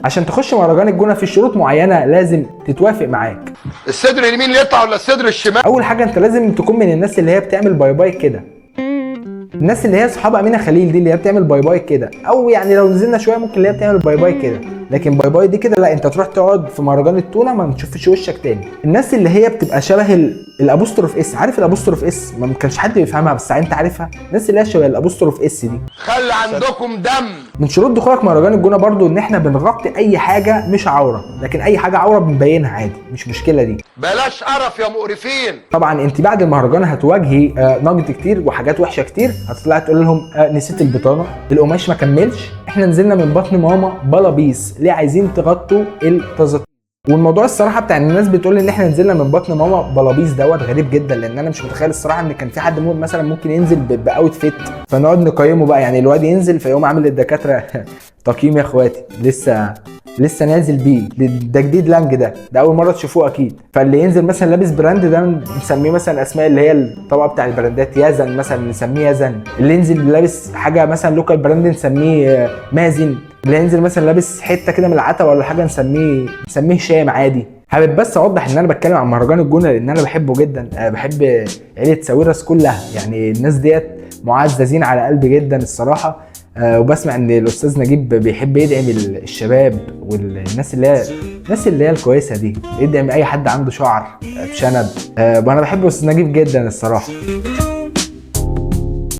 عشان تخش مهرجان الجونه في شروط معينه لازم تتوافق معاك. الصدر اليمين اللي يقطع ولا الصدر الشمال؟ اول حاجه انت لازم تكون من الناس اللي هي بتعمل باي باي كده، الناس اللي هي صحاب امينه خليل دي اللي هي بتعمل باي باي كده، او يعني لو نزلنا شويه ممكن اللي هي بتعمل باي باي كده، لكن باي باي دي كده لا، انت تروح تقعد في مهرجان التونه ما تشوفش وشك تاني. الناس اللي هي بتبقى شبه الابوستروف اس، عارف الابوستروف اس؟ ما كانش حد بيفهمها بس انت عارفها، الناس اللي هي شبه الابوستروف اس دي. خلي عندكم دم. من شروط دخولك مهرجان الجونه برضو ان احنا بنغطي اي حاجه مش عوره، لكن اي حاجه عوره بنبينها عادي، مش مشكله دي. بلاش قرف يا مقرفين. طبعا انت بعد المهرجان هتواجهي نقد كتير وحاجات وحشه كتير، هتطلعي تقول لهم نسيت البطانه، القماش ما كملش، احنا نزلنا من بطن ماما بلابيس، ليه عايزين تغطوا التزاطير؟ والموضوع الصراحه بتاع الناس بتقول ان احنا نزلنا من بطن ماما بلابيس دوت غريب جدا، لان انا مش متخيل الصراحه ان كان في حد مثلا ممكن ينزل باوت فيت فنقعد نقيمه بقى، يعني الواد ينزل فيقوم عامل للدكاتره تقييم يا اخواتي لسه نازل بيه، ده جديد لانج، ده اول مره تشوفوه اكيد. فاللي ينزل مثلا لابس براند ده نسميه مثلا اسماء اللي هي الطبقه بتاع البراندات، يزن مثلا نسميه يزن، اللي ينزل لابس حاجه مثلا لوكال براند نسميه مازن، اللي ينزل مثلا لابس حته كده من العتبه ولا حاجه نسميه هشام عادي. حابب بس اوضح ان انا بتكلم عن مهرجان الجونه لان انا بحبه جدا، بحب عيله ساويرس كلها، يعني الناس ديت معززين على قلبي جدا الصراحه. وبسمع ان الاستاذ نجيب بيحب يدعم الشباب والناس اللي هي الكويسه دي، يدعم اي حد عنده شعر بشنب، وانا بحب الاستاذ نجيب جدا الصراحه.